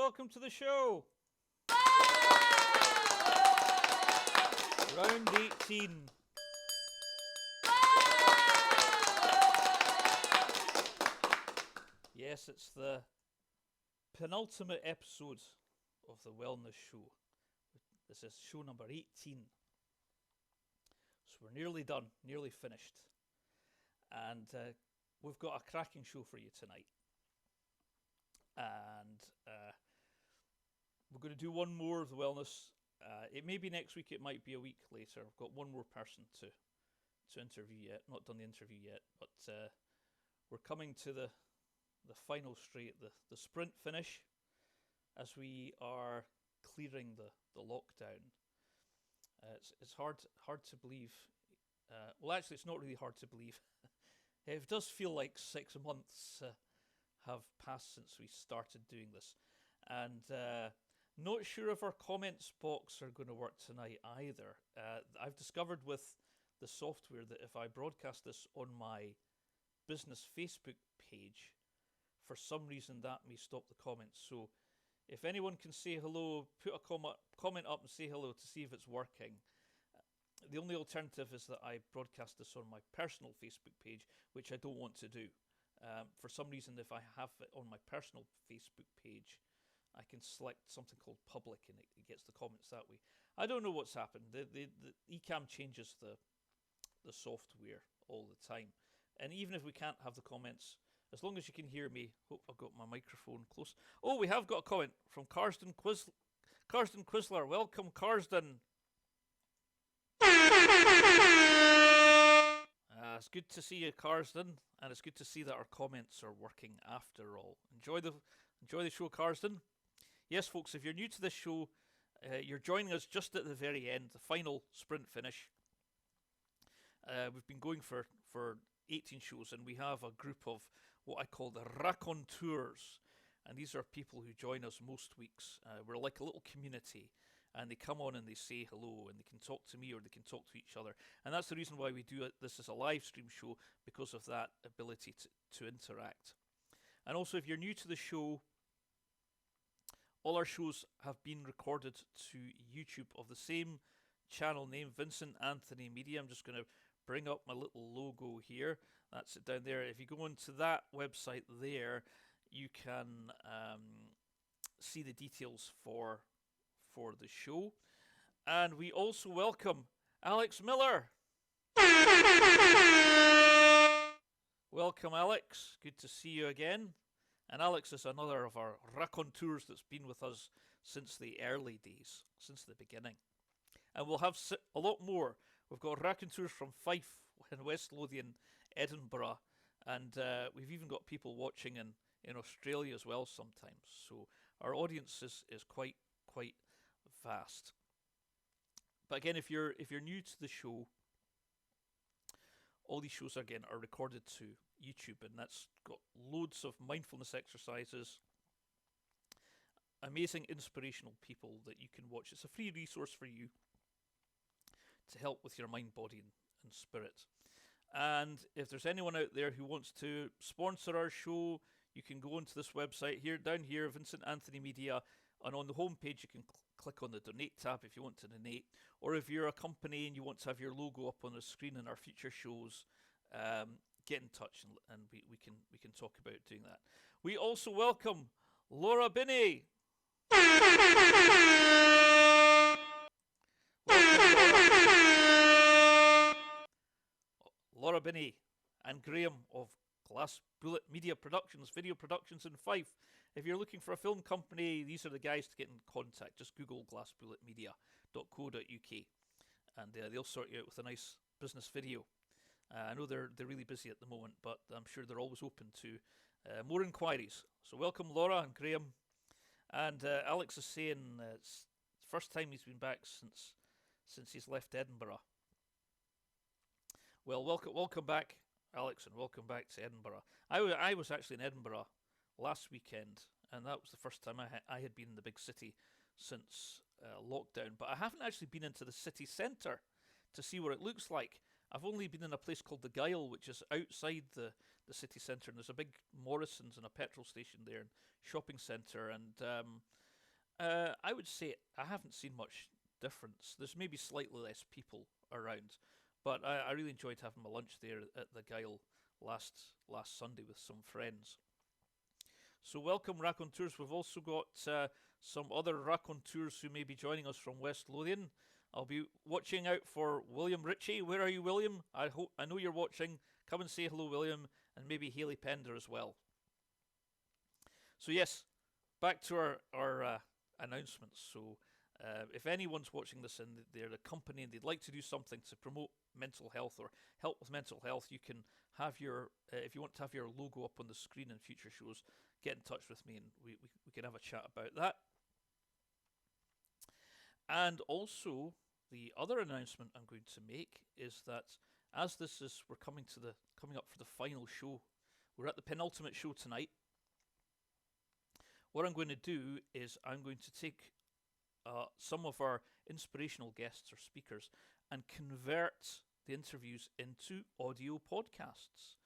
welcome to the show. Round 18. Yes, it's the penultimate episode of the Wellness Show. This is show number 18. So we're nearly done, nearly finished. And we've got a cracking show for you tonight. And we're going to do one more of the wellness. It may be next week, it might be a week later. I've got one more person to interview yet. Not done the interview yet, but we're coming to the final straight, the sprint finish, as we are clearing the lockdown. It's hard to believe. Well, actually, it's not really hard to believe. It does feel like 6 months have passed since we started doing this, and not sure if our comments box are going to work tonight either. I've discovered with the software that if I broadcast this on my business Facebook page, for some reason that may stop the comments. So if anyone can say hello, put a comment up and say hello to see if it's working. The only alternative is that I broadcast this on my personal Facebook page, which I don't want to do. For some reason, if I have it on my personal Facebook page, I can select something called public and it gets the comments that way. I don't know what's happened. The Ecamm changes the software all the time. And even if we can't have the comments, as long as you can hear me, hope I've got my microphone close. Oh, we have got a comment from Carsden Quisler. Welcome, Carsden. It's good to see you, Carsden, and it's good to see that our comments are working after all. Enjoy the show, Carsden. Yes, folks, if you're new to this show, you're joining us just at the very end, the final sprint finish. We've been going for 18 shows, and we have a group of what I call the raconteurs, and these are people who join us most weeks. We're like a little community, and they come on and they say hello, and they can talk to me or they can talk to each other. And that's the reason why we do it. This is a live stream show, because of that ability to interact. And also, if you're new to the show, all our shows have been recorded to YouTube of the same channel name, Vincent Anthony Media. I'm just going to bring up my little logo here. That's it down there. If you go into that website there, you can see the details for the show. And we also welcome Alex Miller. Welcome, Alex. Good to see you again. And Alex is another of our raconteurs that's been with us since the early days, since the beginning. And we'll have a lot more. We've got raconteurs from Fife and West Lothian, Edinburgh, and we've even got people watching in Australia as well sometimes. So our audience is quite vast. But again, if you're new to the show, all these shows again are recorded to YouTube, and that's got loads of mindfulness exercises, amazing inspirational people that you can watch. It's a free resource for you to help with your mind, body and spirit. And if there's anyone out there who wants to sponsor our show, you can go onto this website here, down here, Vincent Anthony Media, and on the home page you can click on the donate tab if you want to donate, or if you're a company and you want to have your logo up on the screen in our future shows, get in touch and we can talk about doing that. We also welcome Laura Binney. Laura Binney and Graham of Glass Bullet Media Productions, video productions in Fife. If you're looking for a film company, these are the guys to get in contact. Just Google glassbulletmedia.co.uk and they'll sort you out with a nice business video. I know they're really busy at the moment, but I'm sure they're always open to more inquiries. So welcome, Laura and Graham. And Alex is saying it's the first time he's been back since he's left Edinburgh. Well, welcome back, Alex, and welcome back to Edinburgh. I was actually in Edinburgh last weekend, and that was the first time I had been in the big city since lockdown. But I haven't actually been into the city centre to see what it looks like. I've only been in a place called the Gyle, which is outside the the city centre, and there's a big Morrison's and a petrol station there, and shopping centre, and I would say I haven't seen much difference. There's maybe slightly less people around, but I really enjoyed having my lunch there at the Guile last Sunday with some friends. So welcome, raconteurs. We've also got some other raconteurs who may be joining us from West Lothian. I'll be watching out for William Ritchie. Where are you, William? I know you're watching. Come and say hello, William, and maybe Haley Pender as well. So yes, back to our announcements. So if anyone's watching this and they're a company and they'd like to do something to promote mental health or help with mental health, you can have your, if you want to have your logo up on the screen in future shows, get in touch with me and we can have a chat about that. And also, the other announcement I'm going to make is that as we're coming up for the final show, we're at the penultimate show tonight. What I'm going to do is I'm going to take some of our inspirational guests or speakers and convert the interviews into audio podcasts.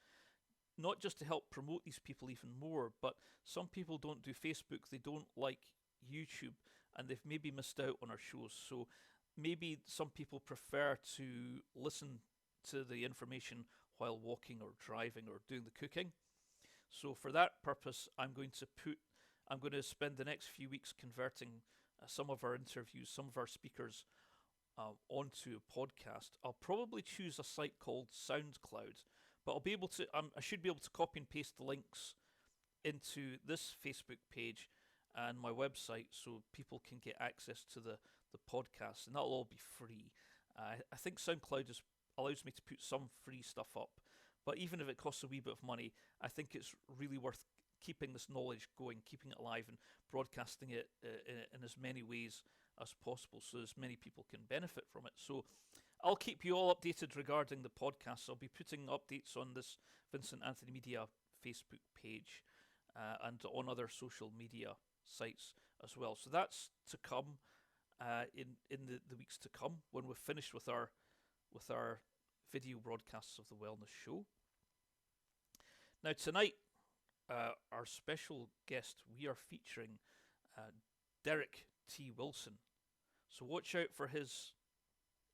Not just to help promote these people even more, but some people don't do Facebook, they don't like YouTube, and they've maybe missed out on our shows. So maybe some people prefer to listen to the information while walking or driving or doing the cooking. So for that purpose, I'm going to spend the next few weeks converting some of our interviews, some of our speakers onto a podcast. I'll probably choose a site called SoundCloud, but I should be able to copy and paste the links into this Facebook page and my website so people can get access to the podcast, and that'll all be free. I think SoundCloud allows me to put some free stuff up, but even if it costs a wee bit of money, I think it's really worth keeping this knowledge going, keeping it alive and broadcasting it in as many ways as possible so as many people can benefit from it. So I'll keep you all updated regarding the podcast. I'll be putting updates on this Vincent Anthony Media Facebook page and on other social media sites as well. So that's to come in the weeks to come when we're finished with our video broadcasts of the Wellness Show. Now tonight, our special guest, we are featuring Derek T. Wilson. So watch out for his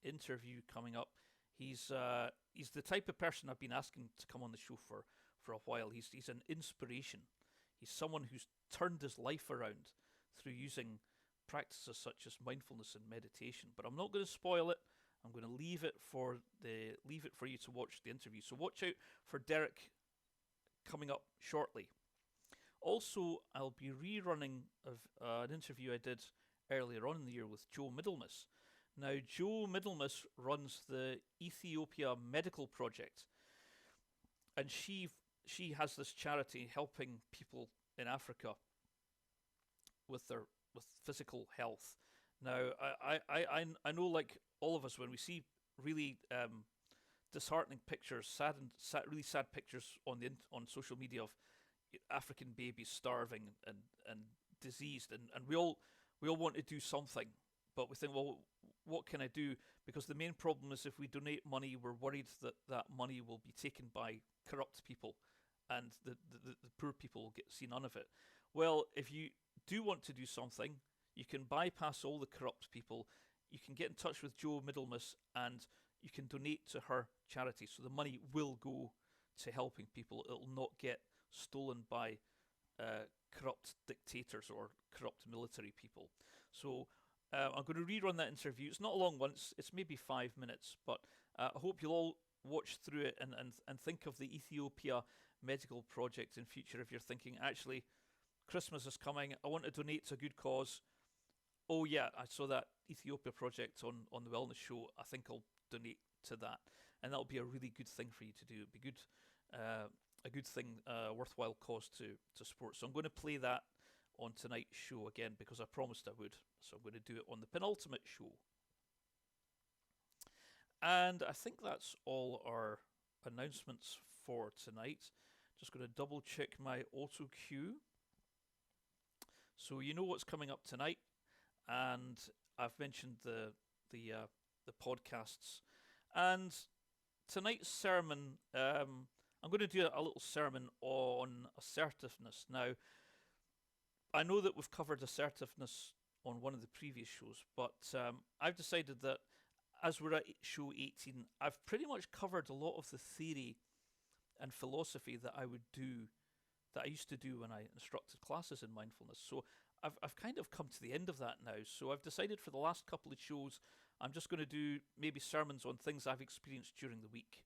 interview coming up. He's the type of person I've been asking to come on the show for a while. He's an inspiration. He's someone who's turned his life around through using practices such as mindfulness and meditation. But I'm not going to spoil it. I'm going to leave it for you to watch the interview. So watch out for Derek coming up shortly. Also, I'll be rerunning of an interview I did earlier on in the year with Joe Middlemiss. Now, Joe Middlemiss runs the Ethiopia Medical Project, and she has this charity helping people in Africa with physical health. Now, I know, like all of us, when we see really disheartening pictures, really sad pictures on social media of African babies starving and diseased, and we all want to do something, but we think, well, what can I do? Because the main problem is if we donate money, we're worried that money will be taken by corrupt people, and the poor people will see none of it. Well, if you do want to do something, you can bypass all the corrupt people. You can get in touch with Joe Middlemiss and you can donate to her charity. So the money will go to helping people. It will not get stolen by corrupt dictators or corrupt military people. So I'm going to rerun that interview. It's not a long one. It's maybe 5 minutes, but I hope you'll all watch through it and think of the Ethiopia Medical Project in future if you're thinking, actually, Christmas is coming, I want to donate to a good cause. Oh yeah, I saw that Ethiopia project on the Wellness Show. I think I'll donate to that, and that'll be a really good thing for you to do. It'd be good, a good thing, worthwhile cause to support. So I'm going to play that on tonight's show again because I promised I would. So I'm going to do it on the penultimate show. And I think that's all our announcements for tonight. Just going to double check my auto cue. So you know what's coming up tonight, and I've mentioned the podcasts. And tonight's sermon, I'm going to do a little sermon on assertiveness. Now, I know that we've covered assertiveness on one of the previous shows, but I've decided that as we're at show 18, I've pretty much covered a lot of the theory and philosophy that I used to do when I instructed classes in mindfulness. So I've kind of come to the end of that now. So I've decided for the last couple of shows, I'm just going to do maybe sermons on things I've experienced during the week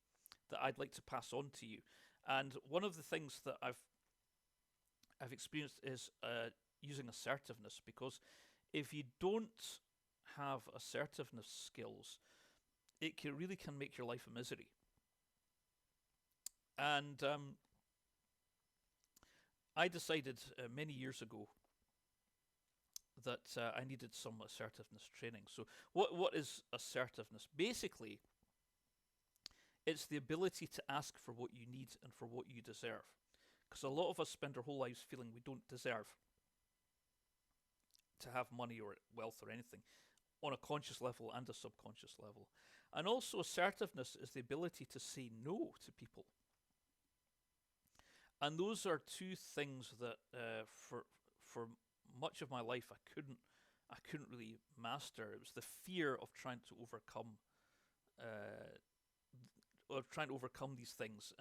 that I'd like to pass on to you. And one of the things that I've experienced is using assertiveness, because if you don't have assertiveness skills, it really can make your life a misery. And I decided many years ago that I needed some assertiveness training. So what is assertiveness? Basically, it's the ability to ask for what you need and for what you deserve. Because a lot of us spend our whole lives feeling we don't deserve to have money or wealth or anything, on a conscious level and a subconscious level. And also assertiveness is the ability to say no to people. And those are two things that for much of my life I couldn't really master. It was the fear of trying to overcome these things,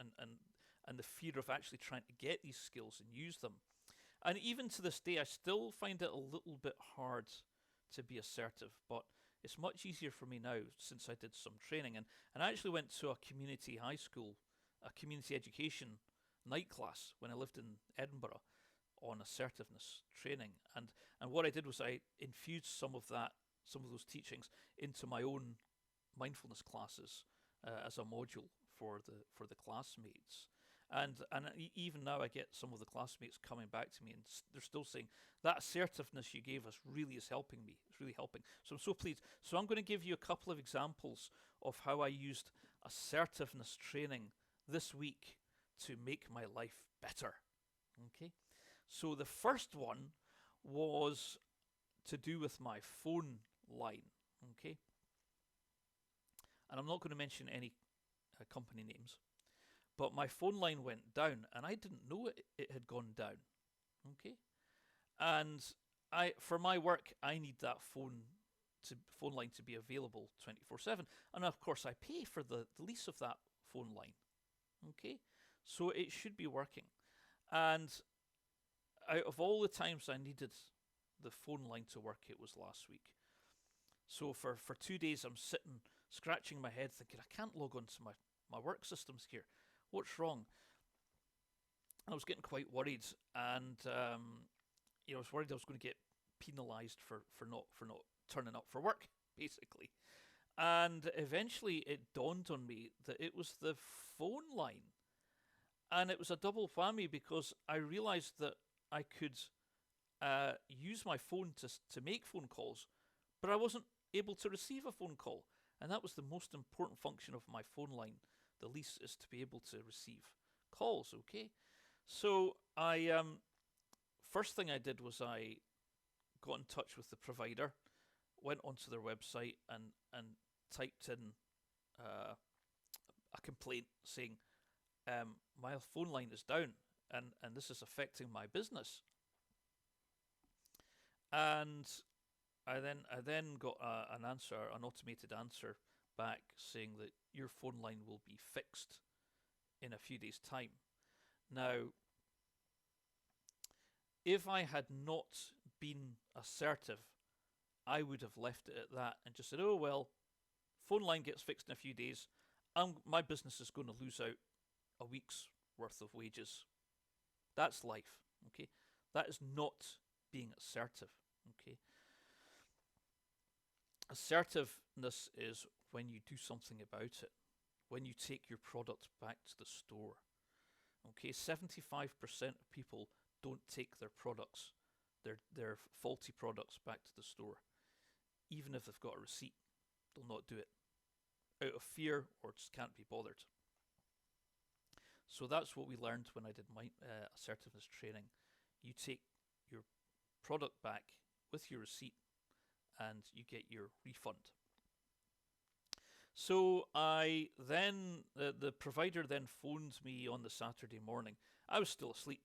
and the fear of actually trying to get these skills and use them. And even to this day, I still find it a little bit hard to be assertive, but it's much easier for me now since I did some training. And I actually went to a community high school, a community education night class when I lived in Edinburgh on assertiveness training. And what I did was I infused some of those teachings into my own mindfulness classes as a module for the classmates. And even now I get some of the classmates coming back to me, and they're still saying, that assertiveness you gave us really is helping me. It's really helping. So I'm so pleased. So I'm going to give you a couple of examples of how I used assertiveness training this week to make my life better. Okay? So the first one was to do with my phone line. Okay? And I'm not going to mention any company names. But my phone line went down, and I didn't know it had gone down. Okay, and for my work, I need that phone line to be available 24/7, and of course, I pay for the lease of that phone line. Okay, so it should be working. And out of all the times I needed the phone line to work, it was last week. So for 2 days, I'm sitting scratching my head, thinking I can't log on to my work systems here. What's wrong? I was getting quite worried, and I was worried I was going to get penalised for not turning up for work, basically. And eventually, it dawned on me that it was the phone line, and it was a double whammy, because I realised that I could use my phone to make phone calls, but I wasn't able to receive a phone call, and that was the most important function of my phone line. The lease is to be able to receive calls. Okay, so I first thing I did was I got in touch with the provider, went onto their website and typed in a complaint saying my phone line is down and this is affecting my business. And I then got an automated answer back saying that your phone line will be fixed in a few days' time. Now, if I had not been assertive, I would have left it at that and just said, oh well, phone line gets fixed in a few days, my business is going to lose out a week's worth of wages. That's life. Okay, that is not being assertive. Okay, assertiveness is when you do something about it, when you take your product back to the store. Okay, 75% of people don't take their products, their faulty products, back to the store. Even if they've got a receipt, they'll not do it, out of fear or just can't be bothered. So that's what we learned when I did my assertiveness training. You take your product back with your receipt and you get your refund. So the provider then phoned me on the Saturday morning. I was still asleep.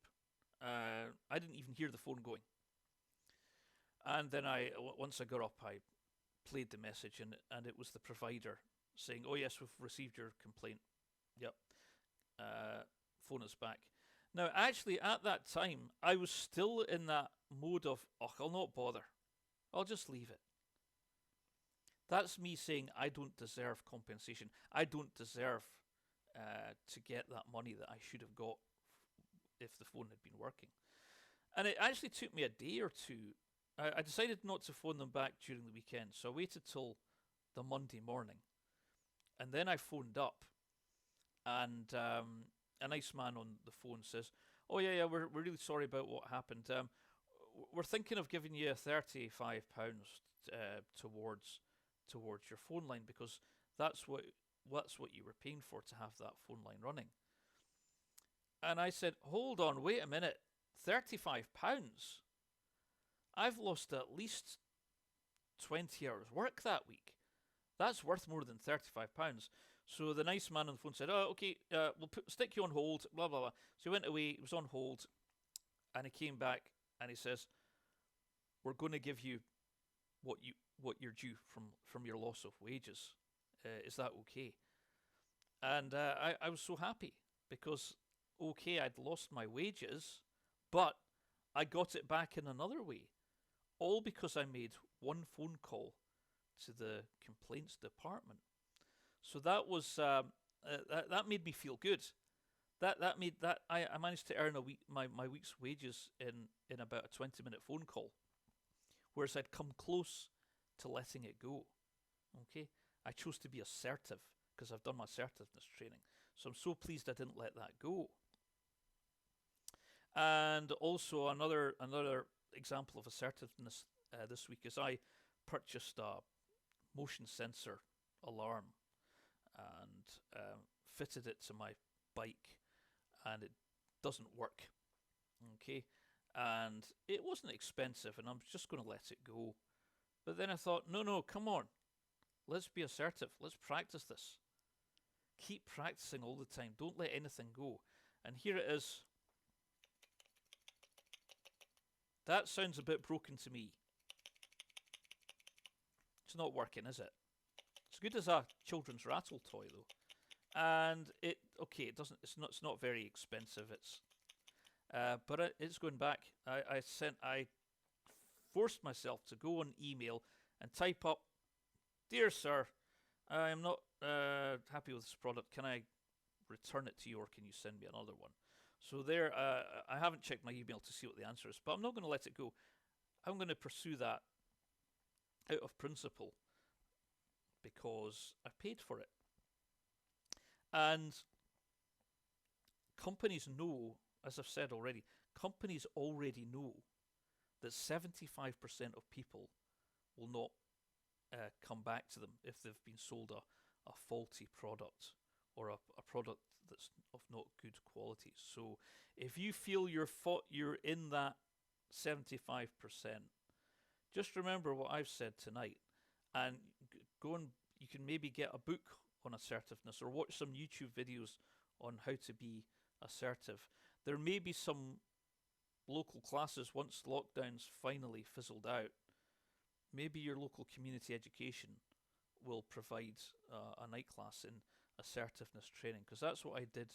I didn't even hear the phone going. And then once I got up, I played the message, and it was the provider saying, "Oh yes, we've received your complaint. Yep, uh, phone us back." Now, actually, at that time, I was still in that mode of, "Oh, I'll not bother. I'll just leave it." That's me saying I don't deserve compensation. I don't deserve to get that money that I should have got if the phone had been working. And it actually took me a day or two. I decided not to phone them back during the weekend, so I waited till the Monday morning, and then I phoned up, and a nice man on the phone says, "Oh yeah, we're really sorry about what happened. We're thinking of giving you £35 towards your phone line because that's what you were paying for to have that phone line running." And I said, "Hold on, wait a minute, £35? I've lost at least 20 hours work that week. That's worth more than £35." So the nice man on the phone said, "Oh, okay, we'll stick you on hold, blah, blah, blah." So he went away, he was on hold, and he came back and he says, "We're going to give you what you're due from your loss of wages. Is that okay?" And I was so happy because, okay, I'd lost my wages, but I got it back in another way. All because I made one phone call to the complaints department. So that was that made me feel good. That made that I managed to earn my week's wages in about a 20-minute phone call, whereas I'd come close to letting it go. Okay, I chose to be assertive because I've done my assertiveness training. So I'm so pleased I didn't let that go. And also another example of assertiveness this week is I purchased a motion sensor alarm and fitted it to my bike, and it doesn't work. Okay, and it wasn't expensive, and I'm just going to let it go. But then I thought, no, come on, let's be assertive. Let's practice this. Keep practicing all the time. Don't let anything go. And here it is. That sounds a bit broken to me. It's not working, is it? It's good as a children's rattle toy, though. And it doesn't. It's not very expensive. But it's going back. I forced myself to go on email and type up, "Dear sir, I am not happy with this product. Can I return it to you, or can you send me another one?" So there, I haven't checked my email to see what the answer is, but I'm not going to let it go. I'm going to pursue that out of principle because I paid for it. And companies know, as I've said already, companies already know that 75% of people will not come back to them if they've been sold a faulty product or a product that's of not good quality. So if you feel you're in that 75%, just remember what I've said tonight, and go and you can maybe get a book on assertiveness or watch some YouTube videos on how to be assertive. There may be some local classes once lockdowns finally fizzled out. Maybe your local community education will provide a night class in assertiveness training, because that's what I did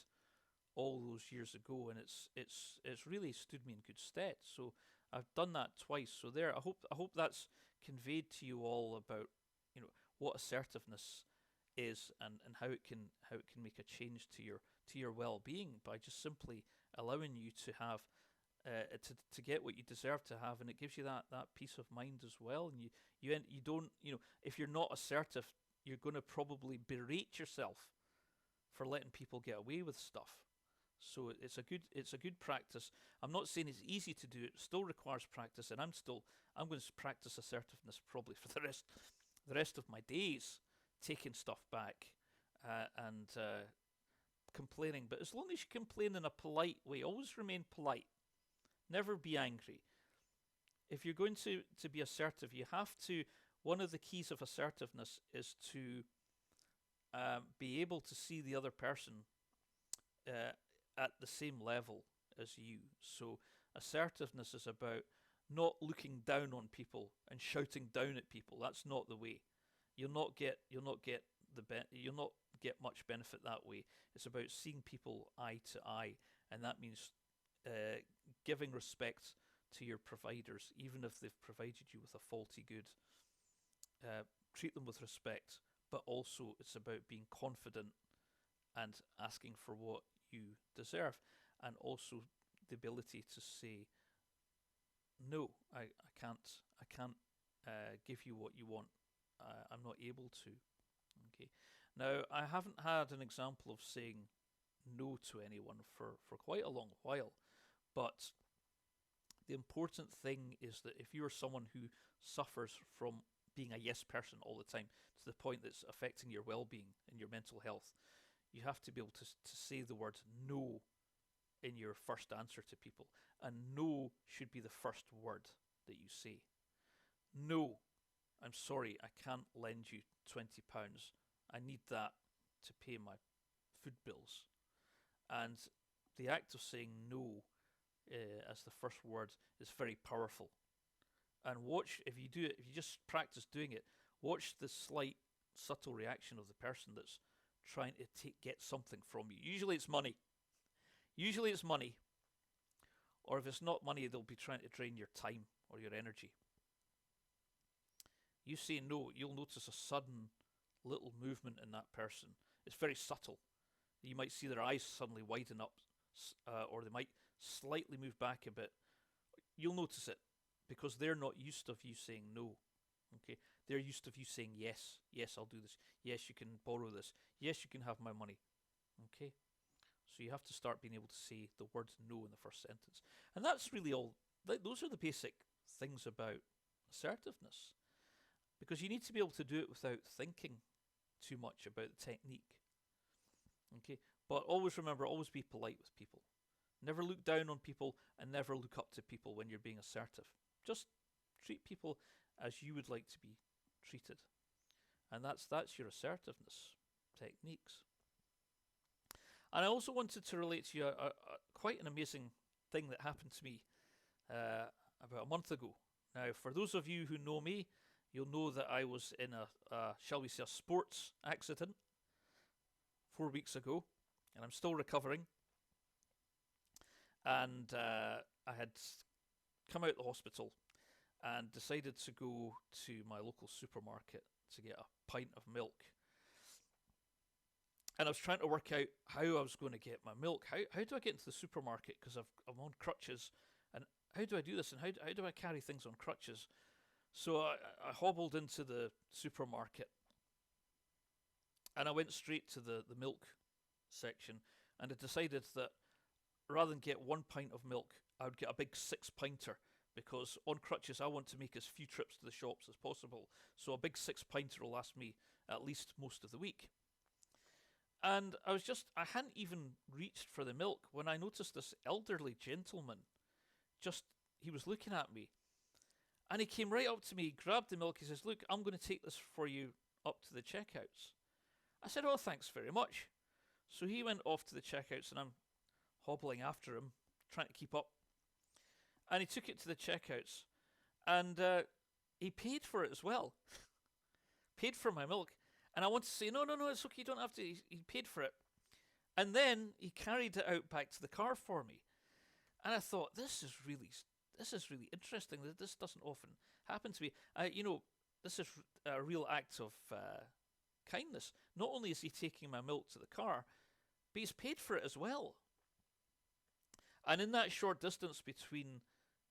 all those years ago, and it's really stood me in good stead. So I've done that twice. So there, I hope that's conveyed to you all about what assertiveness is, and how it can make a change to your well-being by just simply allowing you to have to get what you deserve to have, and it gives you that peace of mind as well. And you don't, if you're not assertive, you're going to probably berate yourself for letting people get away with stuff. So it's a good practice. I'm not saying it's easy to do. It still requires practice, and I'm going to practice assertiveness probably for the rest of my days, taking stuff back and complaining. But as long as you complain in a polite way, always remain polite. Never be angry. If you're going to be assertive, you have to. One of the keys of assertiveness is to be able to see the other person uh, at the same level as you. So assertiveness is about not looking down on people and shouting down at people. That's not the way. You'll not get much benefit that way. It's about seeing people eye to eye, and that means giving respect to your providers, even if they've provided you with a faulty good. Treat them with respect, but also it's about being confident and asking for what you deserve, and also the ability to say no. I can't give you what you want. I'm not able to. Okay. Now I haven't had an example of saying no to anyone for quite a long while, but the important thing is that if you're someone who suffers from being a yes person all the time to the point that's affecting your well-being and your mental health, you have to be able to say the word no in your first answer to people. And no should be the first word that you say. No, I'm sorry, I can't lend you £20. I need that to pay my food bills. And the act of saying no as the first word is very powerful. And watch, if you do it, if you just practice doing it, watch the slight, subtle reaction of the person that's trying to get something from you. Usually it's money. Usually it's money. Or if it's not money, they'll be trying to drain your time or your energy. You say no, you'll notice a sudden little movement in that person. It's very subtle. You might see their eyes suddenly widen up, or they might slightly move back a bit. You'll notice it because they're not used to you saying no. Okay, they're used to you saying yes. Yes, I'll do this. Yes, you can borrow this. Yes, you can have my money. Okay, so you have to start being able to say the word no in the first sentence, and that's really all. Those are the basic things about assertiveness, because you need to be able to do it without thinking too much about the technique. Okay, but always remember, always be polite with people. Never look down on people and never look up to people when you're being assertive. Just treat people as you would like to be treated. And that's your assertiveness techniques. And I also wanted to relate to you quite an amazing thing that happened to me about a month ago. Now, for those of you who know me, you'll know that I was in shall we say, a sports accident 4 weeks ago, and I'm still recovering. And I had come out of the hospital and decided to go to my local supermarket to get a pint of milk. And I was trying to work out how I was going to get my milk. How do I get into the supermarket? Because I'm on crutches. And how do I do this? And how do I carry things on crutches? So I hobbled into the supermarket. And I went straight to the milk section. And I decided that rather than get 1 pint of milk, I would get a big 6-pinter. Because on crutches, I want to make as few trips to the shops as possible. So a big 6-pinter will last me at least most of the week. And I hadn't even reached for the milk when I noticed this elderly gentleman. He was looking at me. And he came right up to me, grabbed the milk. He says, "Look, I'm going to take this for you up to the checkouts." I said, "Oh, thanks very much." So he went off to the checkouts and I'm hobbling after him, trying to keep up. And he took it to the checkouts. And he paid for it as well. Paid for my milk. And I want to say, no, it's okay, you don't have to. He paid for it. And then he carried it out back to the car for me. And I thought, this is really interesting. This doesn't often happen to me. This is a real act of kindness. Not only is he taking my milk to the car, but he's paid for it as well. And in that short distance between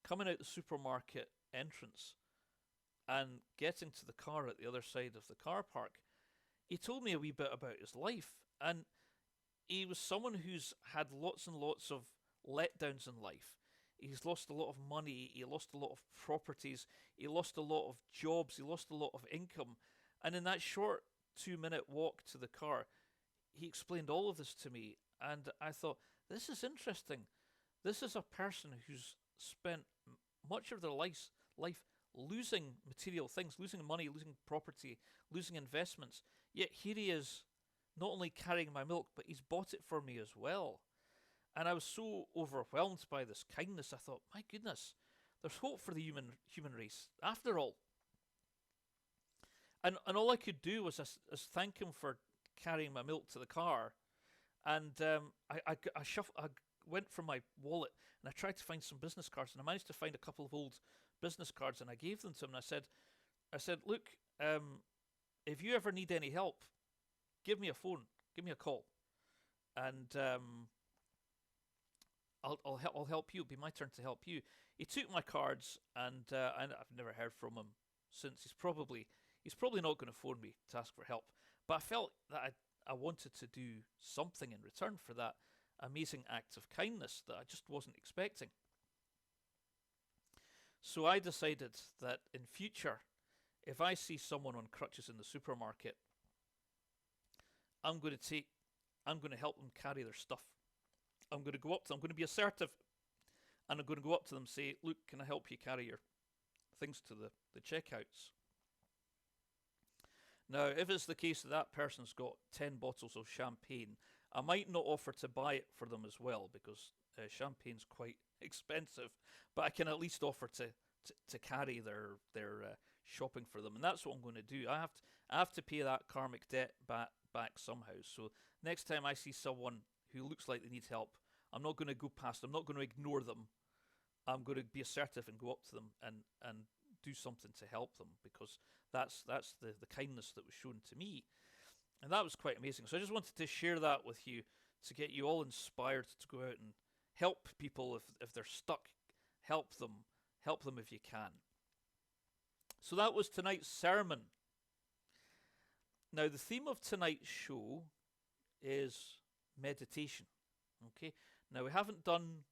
coming out the supermarket entrance and getting to the car at the other side of the car park, he told me a wee bit about his life. And he was someone who's had lots and lots of letdowns in life. He's lost a lot of money, he lost a lot of properties, he lost a lot of jobs, he lost a lot of income. And in that short 2-minute walk to the car, he explained all of this to me. And I thought, this is interesting. This is a person who's spent much of their life losing material things, losing money, losing property, losing investments. Yet here he is not only carrying my milk, but he's bought it for me as well. And I was so overwhelmed by this kindness, I thought, my goodness, there's hope for the human race after all. And all I could do was thank him for carrying my milk to the car. And I went from my wallet and I tried to find some business cards, and I managed to find a couple of old business cards, and I gave them to him. And I said, look, if you ever need any help, give me a phone, give me a call, and I'll help you. It'll be my turn to help you. He took my cards, and I've never heard from him since. He's probably not going to phone me to ask for help. But I felt that I wanted to do something in return for that amazing act of kindness that I just wasn't expecting. So I decided that in future, if I see someone on crutches in the supermarket, I'm going to help them carry their stuff. I'm going to go up to them, I'm going to be assertive, and I'm going to go up to them and say, look, can I help you carry your things to the checkouts? Now, if it's the case that that person's got 10 bottles of champagne, I might not offer to buy it for them as well, because champagne's quite expensive, but I can at least offer to carry their shopping for them, and that's what I'm going to do. I have to pay that karmic debt back somehow. So next time I see someone who looks like they need help, I'm not going to go past them. I'm not going to ignore them. I'm going to be assertive and go up to them and do something to help them, because that's the kindness that was shown to me. And that was quite amazing. So I just wanted to share that with you to get you all inspired to go out and help people if they're stuck. Help them if you can. So that was tonight's sermon. Now the theme of tonight's show is meditation. Okay. Now we haven't done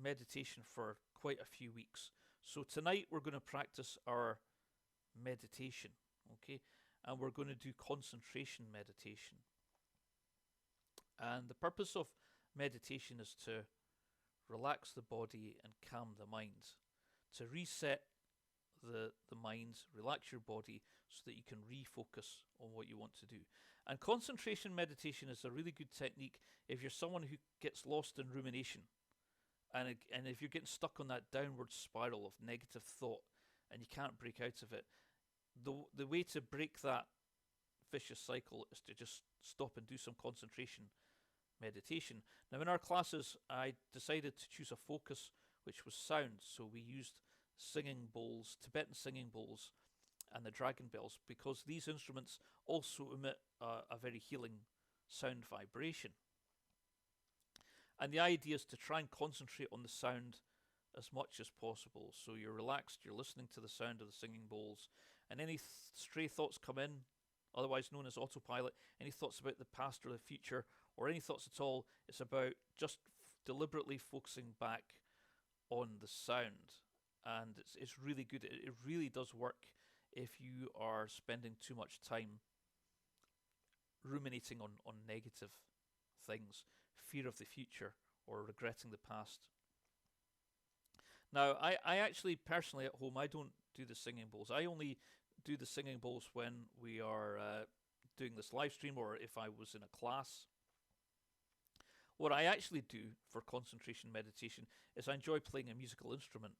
meditation for quite a few weeks. So tonight we're going to practice our meditation. Okay. And we're going to do concentration meditation. And the purpose of meditation is to relax the body and calm the mind, to reset the mind, relax your body so that you can refocus on what you want to do. And concentration meditation is a really good technique if you're someone who gets lost in rumination, and if you're getting stuck on that downward spiral of negative thought and you can't break out of it. The way to break that vicious cycle is to just stop and do some concentration meditation. Now in our classes I decided to choose a focus which was sound, so we used singing bowls, Tibetan singing bowls, and the dragon bells, because these instruments also emit a very healing sound vibration. And the idea is to try and concentrate on the sound as much as possible. So you're relaxed, you're listening to the sound of the singing bowls, and any stray thoughts come in, otherwise known as autopilot, any thoughts about the past or the future, or any thoughts at all, it's about just deliberately focusing back on the sound. And it's really good. It really does work if you are spending too much time ruminating on negative things, fear of the future, or regretting the past. Now, I actually, personally at home, I don't do the singing bowls. I only do the singing bowls when we are doing this live stream, or if I was in a class. What I actually do for concentration meditation is I enjoy playing a musical instrument,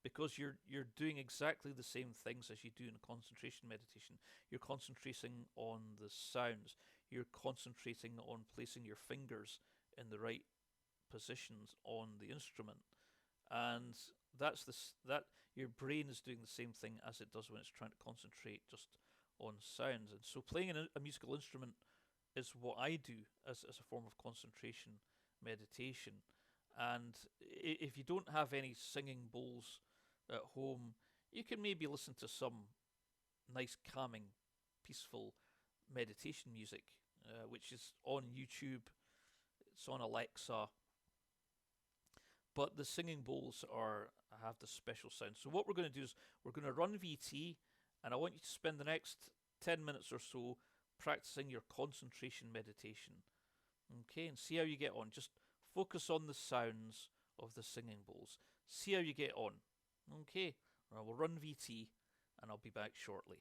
because you're doing exactly the same things as you do in concentration meditation. You're concentrating on the sounds. You're concentrating on placing your fingers in the right positions on the instrument, and that your brain is doing the same thing as it does when it's trying to concentrate just on sounds. And so playing a musical instrument is what I do as a form of concentration meditation. And if you don't have any singing bowls at home, you can maybe listen to some nice, calming, peaceful meditation music, which is on YouTube, it's on Alexa. But the singing bowls have the special sound. So what we're going to do is we're going to run VT, and I want you to spend the next 10 minutes or so practicing your concentration meditation. Okay, and see how you get on. Just focus on the sounds of the singing bowls. See how you get on. Okay, well, we'll run VT, and I'll be back shortly.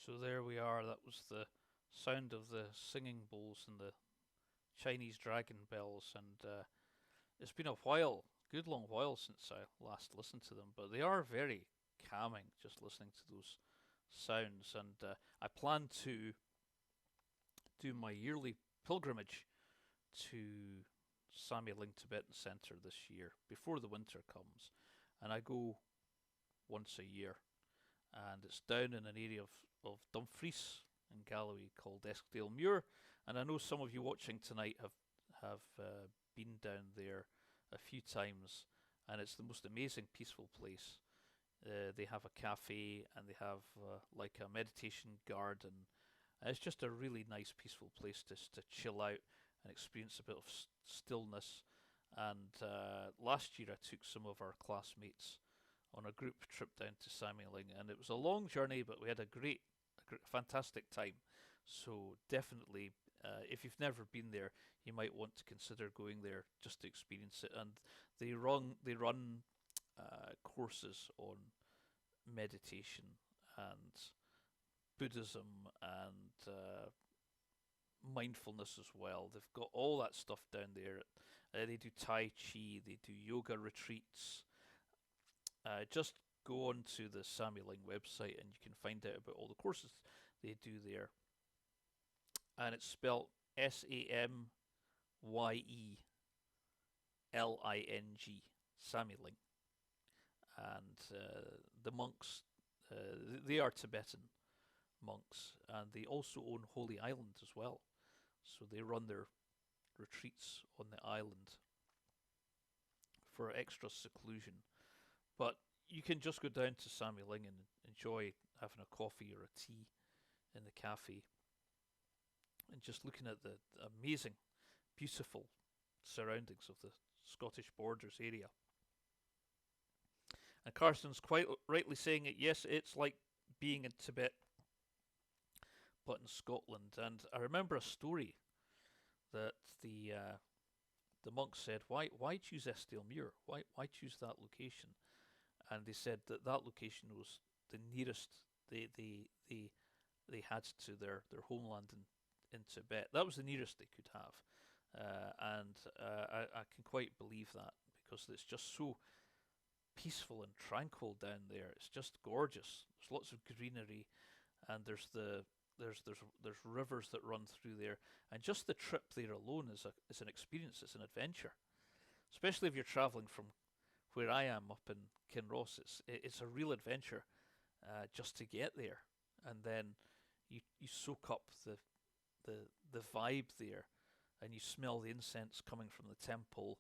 So there we are. That was the sound of the singing bowls and the Chinese dragon bells, and it's been a while, good long while since I last listened to them, but they are very calming just listening to those sounds. And I plan to do my yearly pilgrimage to Samyeling Tibetan Center this year before the winter comes, and I go once a year, and it's down in an area of Dumfries in Galloway called Eskdale Muir, and I know some of you watching tonight have been down there a few times, and it's the most amazing, peaceful place. They have a cafe and they have like a meditation garden. And it's just a really nice, peaceful place to chill out and experience a bit of stillness. And last year I took some of our classmates on a group trip down to Samyeling, and it was a long journey, but we had a fantastic time. So definitely, if you've never been there, you might want to consider going there just to experience it. And they run courses on meditation and Buddhism and mindfulness as well. They've got all that stuff down there. They do Tai Chi, they do yoga retreats. Just go on to the Samyeling website and you can find out about all the courses they do there. And it's spelled Samyeling, Samyeling. And the monks, they are Tibetan monks, and they also own Holy Island as well. So they run their retreats on the island for extra seclusion. But you can just go down to Samyeling and enjoy having a coffee or a tea in the cafe and just looking at the amazing, beautiful surroundings of the Scottish borders area. And Carson's quite rightly saying it, yes, it's like being in Tibet, but in Scotland. And I remember a story that the monks said, why choose Eskdale Muir? Why choose that location? And they said that location was the nearest they had to their homeland in Tibet. That was the nearest they could have. I can quite believe that, because it's just so peaceful and tranquil down there. It's just gorgeous. There's lots of greenery, and there's rivers that run through there, and just the trip there alone is an experience. It's an adventure, especially if you're travelling from where I am up in Kinross. It's a real adventure just to get there, and then you soak up the vibe there, and you smell the incense coming from the temple,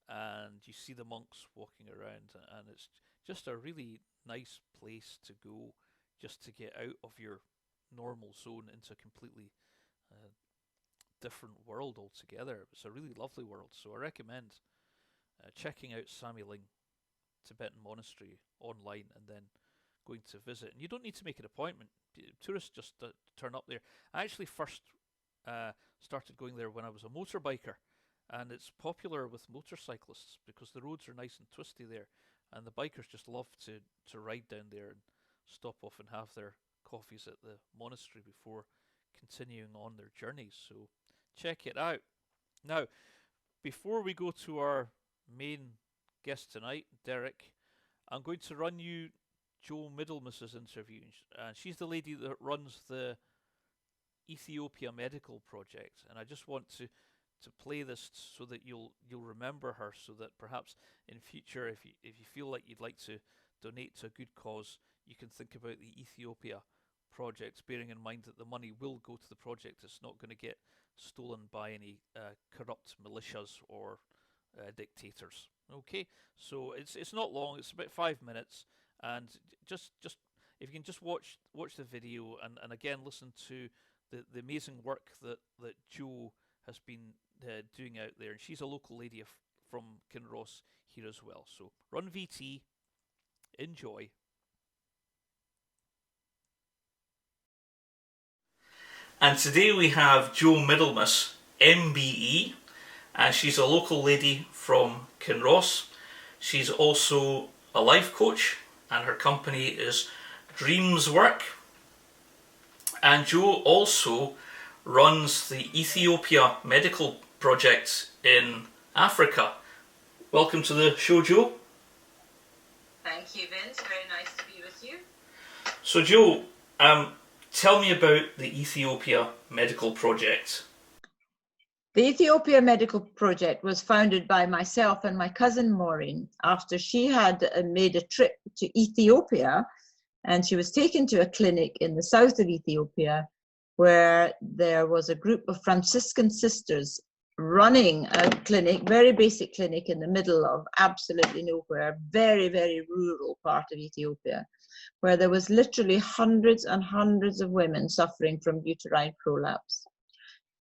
and you see the monks walking around, and it's just a really nice place to go, just to get out of your normal zone into a completely different world altogether. It's a really lovely world, so I recommend checking out Samyeling Tibetan Monastery online and then going to visit. And you don't need to make an appointment. Tourists just turn up there. I actually first started going there when I was a motorbiker, and it's popular with motorcyclists because the roads are nice and twisty there, and the bikers just love to ride down there and stop off and have their coffees at the monastery before continuing on their journeys. So check it out. Now, before we go to our main guest tonight, Derek, I'm going to run you Jo Middlemas's interview, and she's the lady that runs the Ethiopia Medical Project, and I just want to play this so that you'll remember her, so that perhaps in future, if you feel like you'd like to donate to a good cause, you can think about the Ethiopia project, bearing in mind that the money will go to the project. It's not going to get stolen by any corrupt militias or dictators. Okay, so it's not long. It's about 5 minutes, and just if you can just watch the video and again listen to the amazing work that Jo has been doing out there, and she's a local lady from Kinross here as well. So run VT, enjoy. And today we have Jo Middlemas, MBE, and she's a local lady from Kinross. She's also a life coach, and her company is Dreams Work. And Joe also runs the Ethiopia Medical Project in Africa. Welcome to the show, Joe. Thank you, Vince. Very nice to be with you. So, Joe, tell me about the Ethiopia Medical Project. The Ethiopia Medical Project was founded by myself and my cousin Maureen after she had made a trip to Ethiopia, and she was taken to a clinic in the south of Ethiopia where there was a group of Franciscan sisters running a clinic, very basic clinic in the middle of absolutely nowhere, very, very rural part of Ethiopia, where there was literally hundreds and hundreds of women suffering from uterine prolapse.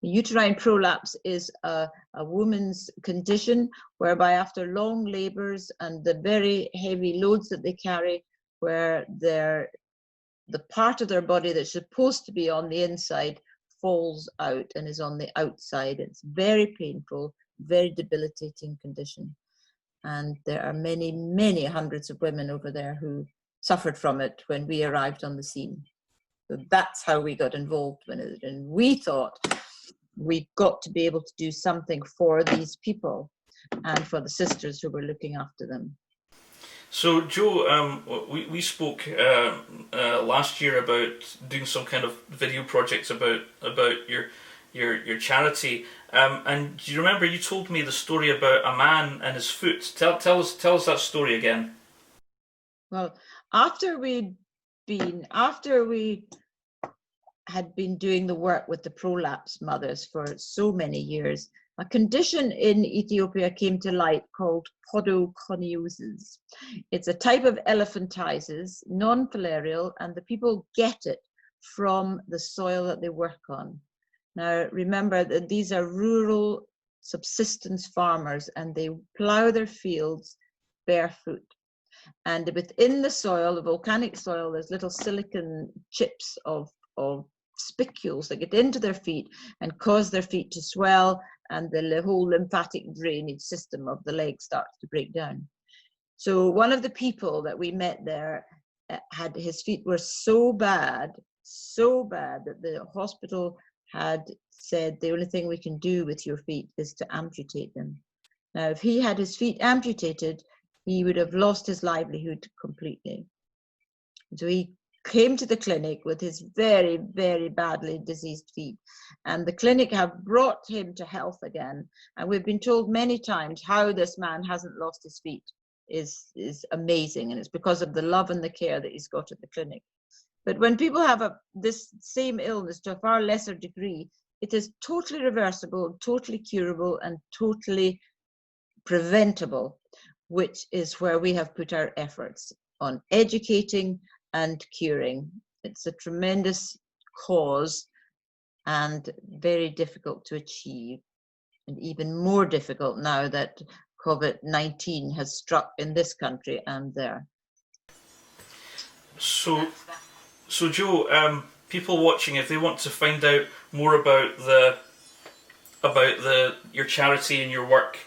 Uterine prolapse is a woman's condition whereby after long labors and the very heavy loads that they carry, where the part of their body that's supposed to be on the inside falls out and is on the outside. It's very painful, very debilitating condition. And there are many, many hundreds of women over there who suffered from it when we arrived on the scene. So that's how we got involved in it. And we thought, we've got to be able to do something for these people and for the sisters who were looking after them. So, Joe, we spoke last year about doing some kind of video projects about your charity. And do you remember you told me the story about a man and his foot? Tell us that story again. Well, after we had been doing the work with the prolapse mothers for so many years, a condition in Ethiopia came to light called podoconiosis. It's a type of elephantiasis, non-filarial, and the people get it from the soil that they work on. Now, remember that these are rural subsistence farmers and they plow their fields barefoot. And within the soil, the volcanic soil, there's little silicon chips of spicules that get into their feet and cause their feet to swell, and the whole lymphatic drainage system of the leg starts to break down. So one of the people that we met there had his feet were so bad that the hospital had said the only thing we can do with your feet is to amputate them. Now, if he had his feet amputated, he would have lost his livelihood completely. So he came to the clinic with his very, very badly diseased feet, and the clinic have brought him to health again. And we've been told many times how this man hasn't lost his feet is amazing, and it's because of the love and the care that he's got at the clinic. But when people have this same illness to a far lesser degree, it is totally reversible, totally curable, and totally preventable, which is where we have put our efforts on educating and curing. It's a tremendous cause and very difficult to achieve, and even more difficult now that COVID-19 has struck in this country and there. So Joe, people watching, if they want to find out more about your charity and your work,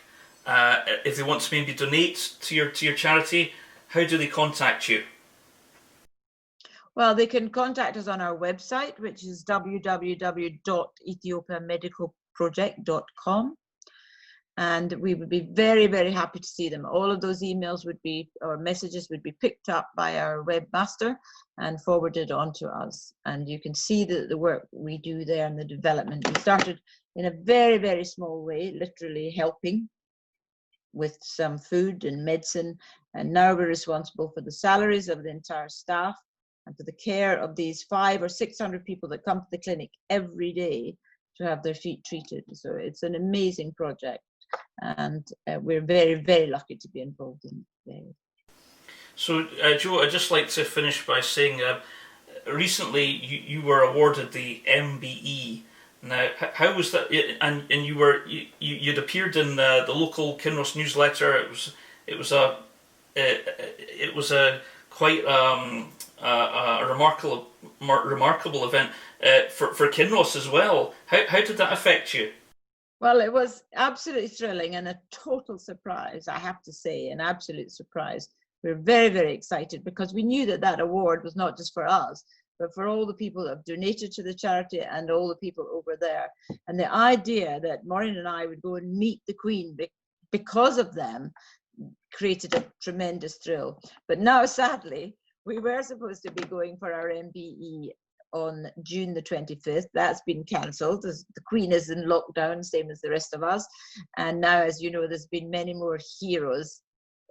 if they want to maybe donate to your charity, how do they contact you? Well, they can contact us on our website, which is www.ethiopiamedicalproject.com. And we would be very, very happy to see them. All of those emails or messages would be picked up by our webmaster and forwarded on to us. And you can see the work we do there and the development. We started in a very, very small way, literally helping with some food and medicine. And now we're responsible for the salaries of the entire staff and for the care of these 500 or 600 people that come to the clinic every day to have their feet treated. So it's an amazing project, and we're very, very lucky to be involved in it. So, Joe, I'd just like to finish by saying, recently you were awarded the MBE. Now, how was that? And you'd appeared in the local Kinross newsletter. It was a quite a remarkable event for Kinross as well. How did that affect you? Well, it was absolutely thrilling and a total surprise, I have to say, an absolute surprise. We're very, very excited because we knew that award was not just for us, but for all the people that have donated to the charity and all the people over there. And the idea that Maureen and I would go and meet the Queen because of them created a tremendous thrill. But now, sadly, we were supposed to be going for our MBE on June the 25th. That's been cancelled. The Queen is in lockdown, same as the rest of us. And now, as you know, there's been many more heroes,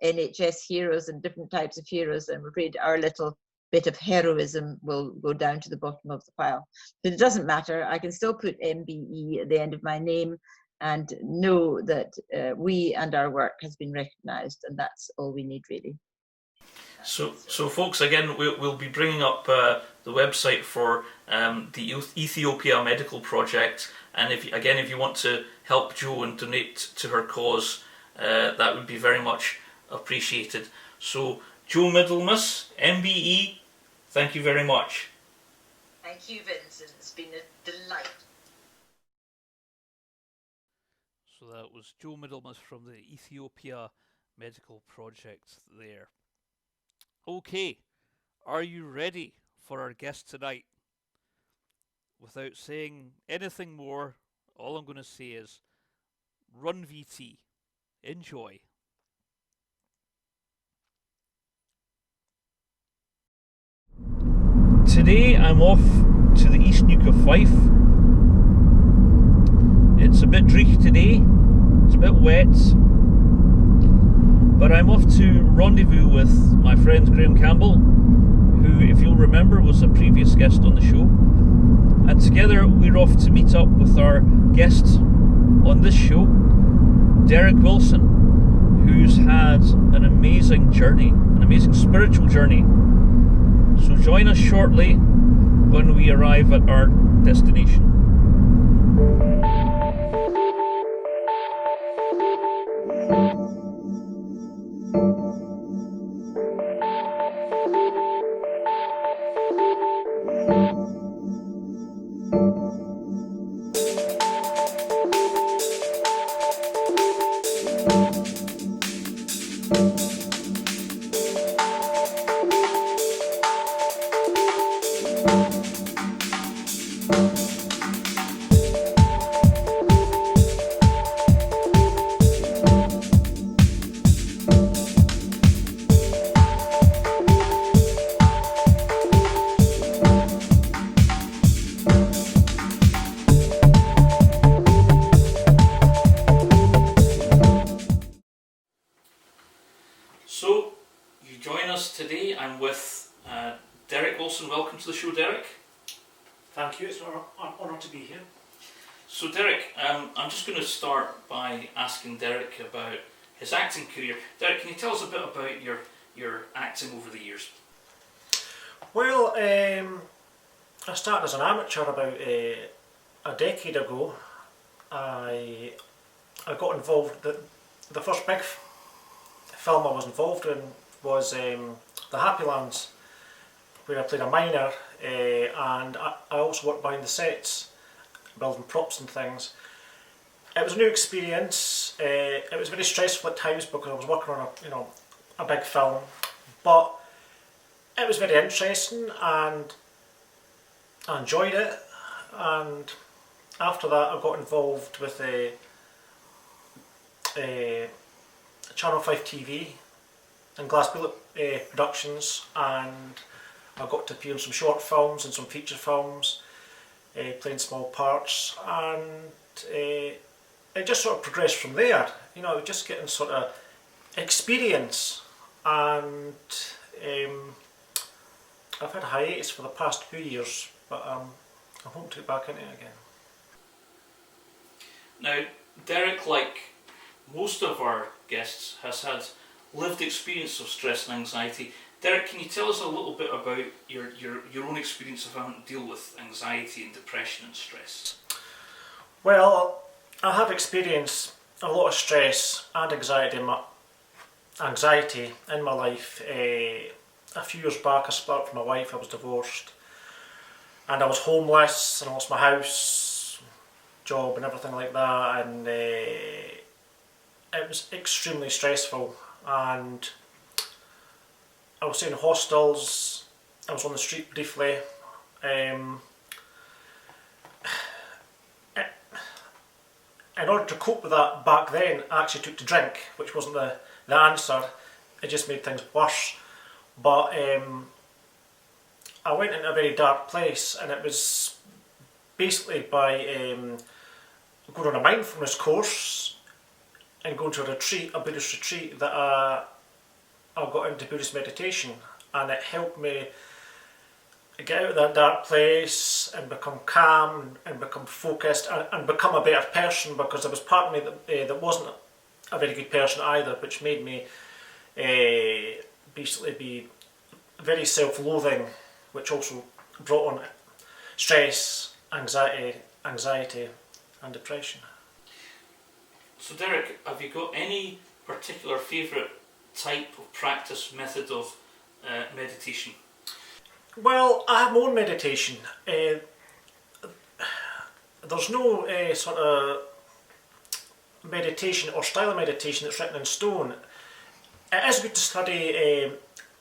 NHS heroes and different types of heroes. I'm afraid our little bit of heroism will go down to the bottom of the pile. But it doesn't matter. I can still put MBE at the end of my name and know that we and our work has been recognised, and that's all we need, really. So folks, again, we'll be bringing up the website for the Ethiopia Medical Project, and if you want to help Jo and donate to her cause, that would be very much appreciated. So, Jo Middlemas, MBE, thank you very much. Thank you, Vincent. It's been a delight. So that was Jo Middlemas from the Ethiopia Medical Project there. Okay, are you ready for our guest tonight? Without saying anything more, all I'm going to say is run VT. Enjoy. Today I'm off to the East Nuke of Fife. It's a bit dreary today, it's a bit wet, but I'm off to rendezvous with my friend Graham Campbell, who, if you'll remember, was a previous guest on the show. And together we're off to meet up with our guest on this show, Derek Wilson, who's had an amazing journey, an amazing spiritual journey. So join us shortly when we arrive at our destination. So, you join us today. I'm with Derek Wilson. Welcome to the show, Derek. Thank you, it's an honour to be here. So Derek, I'm just going to start by asking Derek about his acting career. Derek, can you tell us a bit about your acting over the years? Well, I started as an amateur about a decade ago. I got involved, the first big film I was involved in was The Happy Lands, where I played a miner, and I also worked behind the sets, building props and things. It was a new experience. It was very stressful at times because I was working on a big film, but it was very interesting and I enjoyed it. And after that, I got involved with Channel 5 TV and Glass Bullet Productions, and I got to appear in some short films and some feature films, playing small parts, and it just sort of progressed from there. Just getting sort of experience, and I've had a hiatus for the past 2 years, but I'm hoping to get back into it again. Now, Derek, like most of our guests, has had lived experience of stress and anxiety. Derek, can you tell us a little bit about your own experience of having to deal with anxiety and depression and stress? Well, I have experienced a lot of stress and anxiety in my life. A few years back I split up from my wife, I was divorced, and I was homeless, and I lost my house, job and everything like that, and it was extremely stressful, and I was staying in hostels, I was on the street briefly, In order to cope with that back then, I actually took to drink, which wasn't the answer. It just made things worse. But I went into a very dark place, and it was basically by going on a mindfulness course and going to a retreat, a Buddhist retreat, that I got into Buddhist meditation, and it helped me get out of that dark place and become calm and become focused and become a better person, because there was part of me that wasn't a very good person either, which made me basically be very self-loathing, which also brought on stress, anxiety and depression. So Derek, have you got any particular favourite type of practice, method of meditation? Well, I have my own meditation. There's no sort of meditation or style of meditation that's written in stone. It is good to study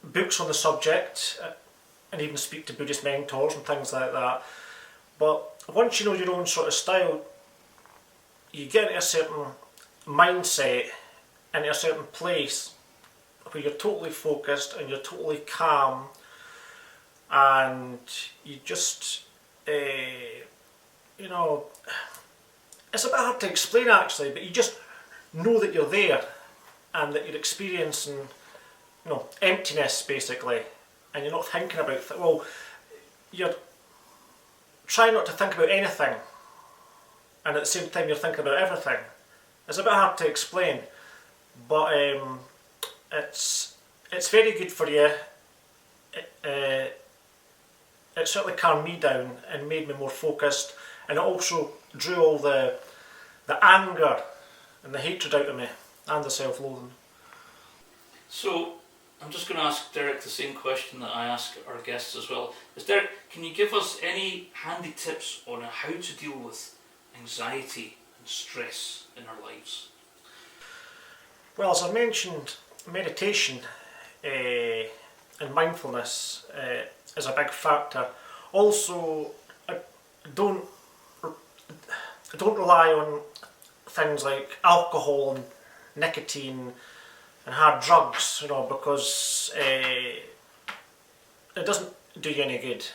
books on the subject and even speak to Buddhist mentors and things like that. But once you know your own sort of style, you get into a certain mindset, into a certain place where you're totally focused and you're totally calm, and you just, you know, it's a bit hard to explain actually, but you just know that you're there and that you're experiencing, you know, emptiness basically, and you're not thinking about you're trying not to think about anything, and at the same time you're thinking about everything. It's a bit hard to explain, but it's very good for you. It certainly calmed me down and made me more focused, and it also drew all the anger and the hatred out of me, and the self-loathing. So I'm just going to ask Derek the same question that I ask our guests as well. Derek, can you give us any handy tips on how to deal with anxiety and stress in our lives? Well, as I mentioned, meditation and mindfulness is a big factor. Also, don't rely on things like alcohol and nicotine and hard drugs, you know, because it doesn't do you any good.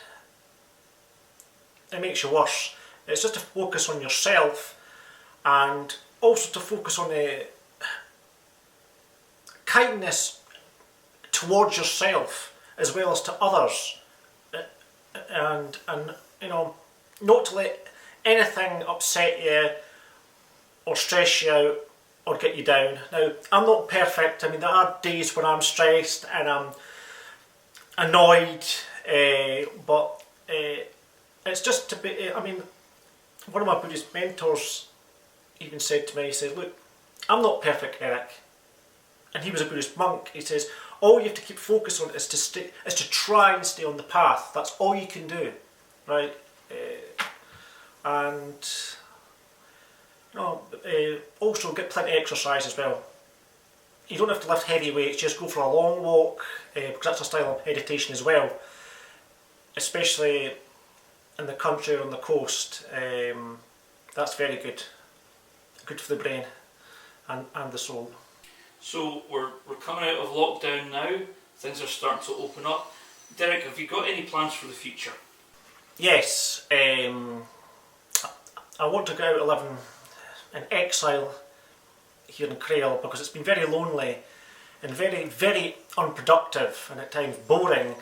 It makes you worse. It's just to focus on yourself, and also to focus on kindness towards yourself as well as to others, and you know, not to let anything upset you or stress you out or get you down. Now, I'm not perfect. I mean, there are days when I'm stressed and I'm annoyed, but it's just to be, I mean, one of my Buddhist mentors even said to me, he said, look, I'm not perfect, Eric. And he was a Buddhist monk. He says, all you have to keep focus on is to try and stay on the path. That's all you can do, right? And also get plenty of exercise as well. You don't have to lift heavy weights, just go for a long walk, because that's a style of meditation as well, especially in the country or on the coast. That's very good for the brain and the soul. So we're coming out of lockdown now, things are starting to open up. Derek, have you got any plans for the future? Yes, I want to go out living in exile here in Crail, because it's been very lonely and very, very unproductive and at times boring.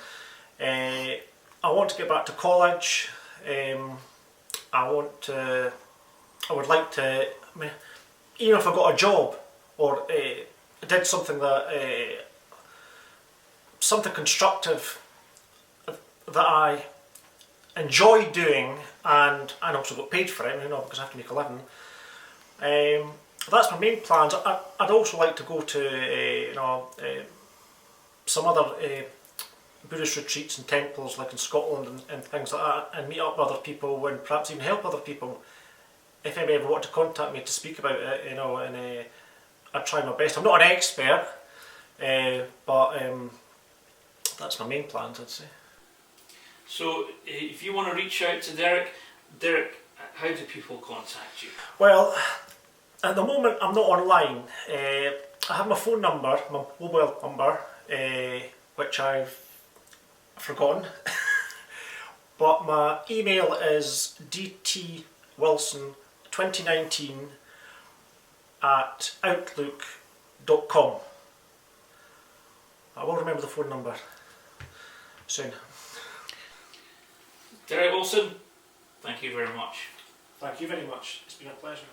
I want to get back to college. I would like to, even if I got a job or did something that something constructive that I enjoy doing and also got paid for it, you know, because I have to make a living. That's my main plans. I'd also like to go to some other Buddhist retreats and temples like in Scotland and things like that, and meet up with other people and perhaps even help other people. If anybody ever wanted to contact me to speak about it, you know, and I'd try my best. I'm not an expert, but that's my main plans, I'd say. So if you want to reach out to Derek, how do people contact you? Well, at the moment I'm not online. I have my phone number, my mobile number, which I've forgotten. But my email is dtwilson2019@outlook.com. I will remember the phone number soon. Derek Wilson, thank you very much. Thank you very much. It's been a pleasure.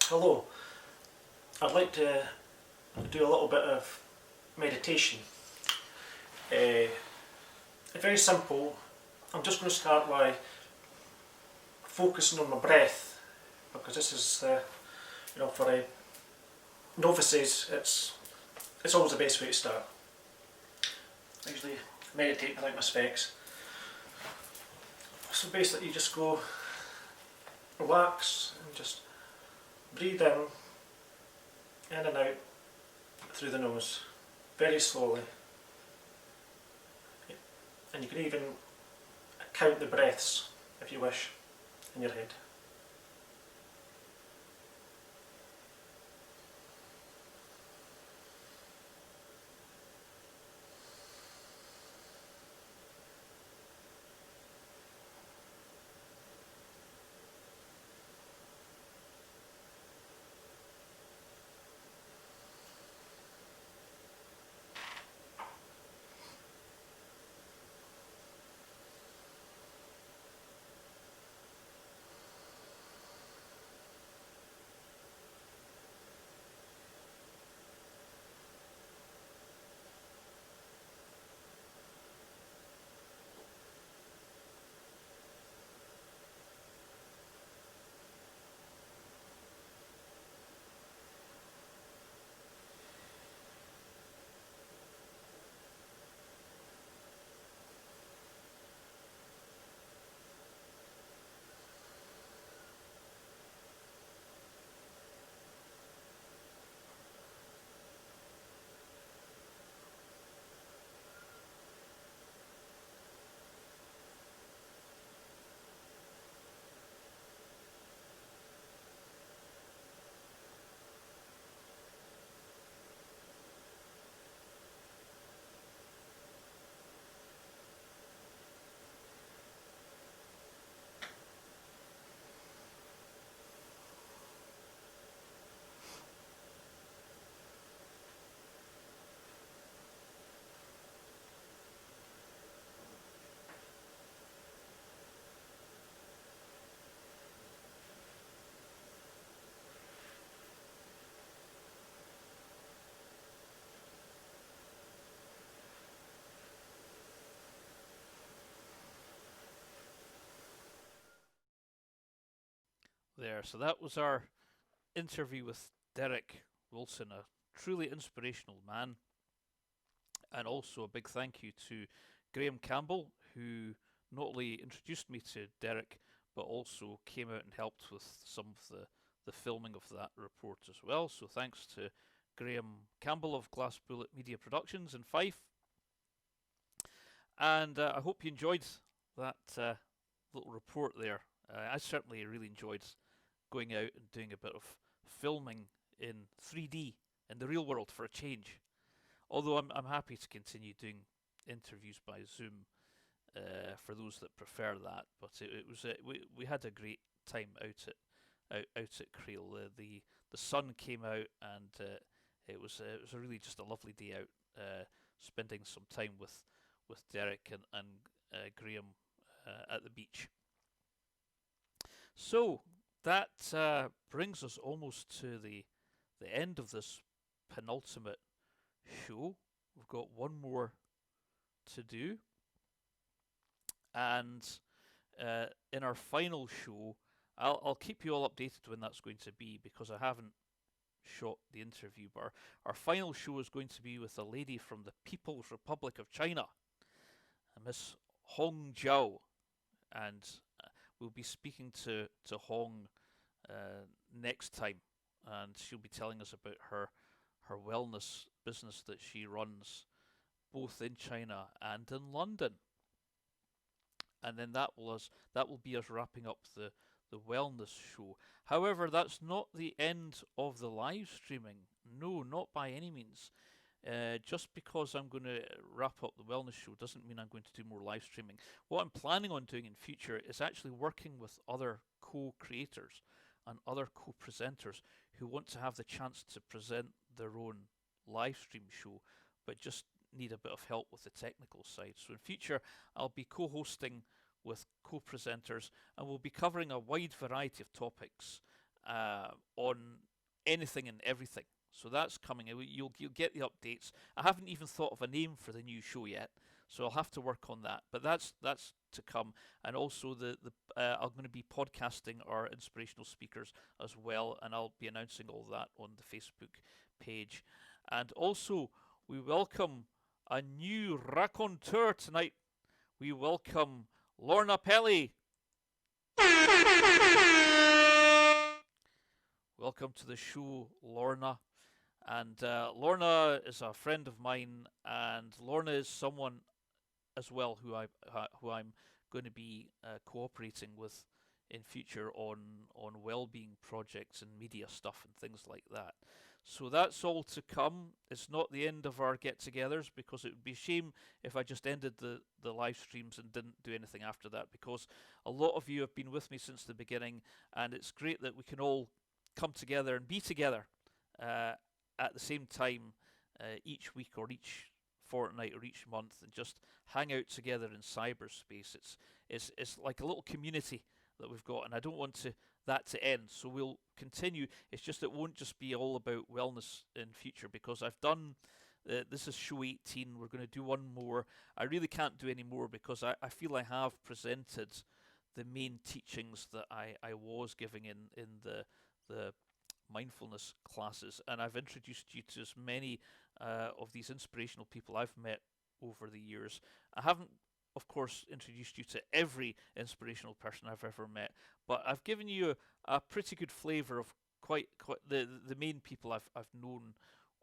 Hello. I'd like to do a little bit of meditation. Very simple. I'm just going to start by focusing on my breath, because this is, for novices, it's always the best way to start. I usually meditate without my specs. So basically you just go relax and just breathe in and out through the nose, very slowly. And you can even count the breaths, if you wish, in your head. There, so that was our interview with Derek Wilson, a truly inspirational man. And also a big thank you to Graham Campbell, who not only introduced me to Derek, but also came out and helped with some of the filming of that report as well. So thanks to Graham Campbell of Glass Bullet Media Productions in Fife. And I hope you enjoyed that little report there. I certainly really enjoyed going out and doing a bit of filming in 3D in the real world for a change. Although I'm happy to continue doing interviews by Zoom for those that prefer that. But it was we had a great time out at Creel. The sun came out and it was a really just a lovely day out, spending some time with Derek and Graham at the beach. So that brings us almost to the end of this penultimate show. We've got one more to do, And in our final show, I'll keep you all updated when that's going to be, because I haven't shot the interview. But our final show is going to be with a lady from the People's Republic of China, Miss Hong Jiao, and we'll be speaking to Hong next time, and she'll be telling us about her wellness business that she runs both in China and in London. And then that will be us wrapping up the wellness show. However, that's not the end of the live streaming. No, not by any means. Just because I'm going to wrap up the wellness show doesn't mean I'm going to do more live streaming. What I'm planning on doing in future is actually working with other co-creators and other co-presenters who want to have the chance to present their own live stream show, but just need a bit of help with the technical side. So in future, I'll be co-hosting with co-presenters, and we'll be covering a wide variety of topics on anything and everything. So that's coming. You'll get the updates. I haven't even thought of a name for the new show yet, so I'll have to work on that. But that's to come. And also I'm going to be podcasting our inspirational speakers as well, and I'll be announcing all that on the Facebook page. And also, we welcome a new raconteur tonight. We welcome Lorna Pelly. Welcome to the show, Lorna. And Lorna is a friend of mine, and Lorna is someone as well who I'm going to be cooperating with in future on well-being projects and media stuff and things like that. So that's all to come. It's not the end of our get-togethers, because it would be a shame if I just ended the live streams and didn't do anything after that, because a lot of you have been with me since the beginning, and it's great that we can all come together and be together at the same time each week or each fortnight or each month, and just hang out together in cyberspace. It's like a little community that we've got, and I don't want that to end. So we'll continue. It's just it won't just be all about wellness in future, because I've done this is show 18. We're going to do one more. I really can't do any more, because I feel I have presented the main teachings that I was giving in the mindfulness classes, and I've introduced you to as many of these inspirational people I've met over the years. I haven't, of course, introduced you to every inspirational person I've ever met, but I've given you a pretty good flavour of quite the main people I've known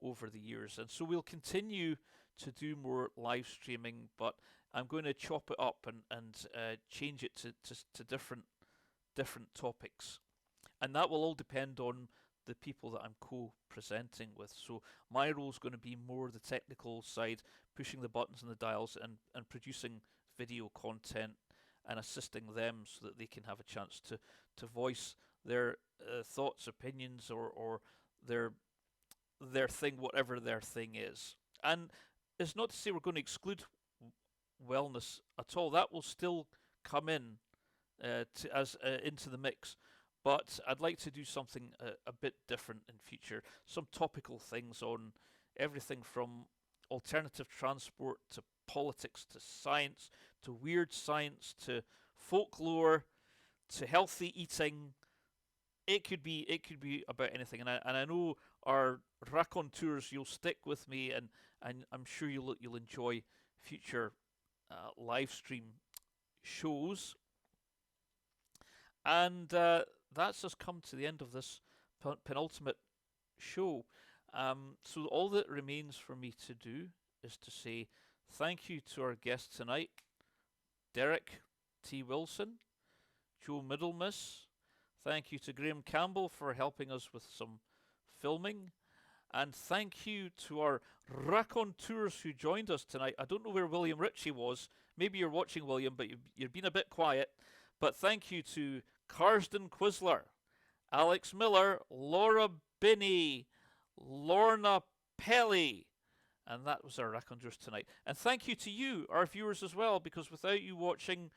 over the years. And so we'll continue to do more live streaming, but I'm going to chop it up and change it to different topics, and that will all depend on the people that I'm co-presenting with. So my role is going to be more the technical side, pushing the buttons and the dials, and producing video content and assisting them so that they can have a chance to voice their thoughts, opinions, or their thing, whatever their thing is. And it's not to say we're going to exclude wellness at all. That will still come in into the mix. But I'd like to do something a bit different in future. Some topical things on everything from alternative transport to politics to science to weird science to folklore to healthy eating. It could be about anything. And I know our raconteurs, you'll stick with me, and I'm sure you'll enjoy future live stream shows. And that's us come to the end of this penultimate show. So all that remains for me to do is to say thank you to our guests tonight, Derek T. Wilson, Joe Middlemiss. Thank you to Graham Campbell for helping us with some filming. And thank you to our raconteurs who joined us tonight. I don't know where William Ritchie was. Maybe you're watching, William, but you've been a bit quiet. But thank you to Carsden Quisler, Alex Miller, Laura Binney, Lorna Pelly, and that was our raconteurs tonight. And thank you to you, our viewers, as well, because without you watching,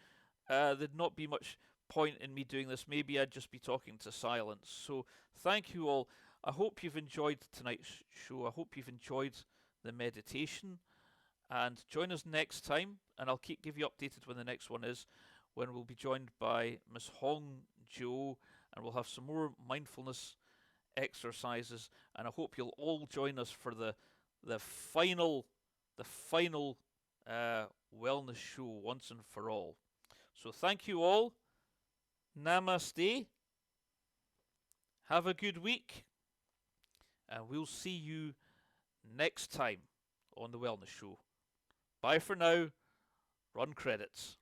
there'd not be much point in me doing this. Maybe I'd just be talking to silence. So thank you all. I hope you've enjoyed tonight's show. I hope you've enjoyed the meditation. And join us next time, and I'll give you updated when the next one is, when we'll be joined by Miss Hong Jo, and we'll have some more mindfulness exercises. And I hope you'll all join us for the final wellness show once and for all. So thank you all. Namaste. Have a good week, and we'll see you next time on the Wellness Show. Bye for now. Run credits.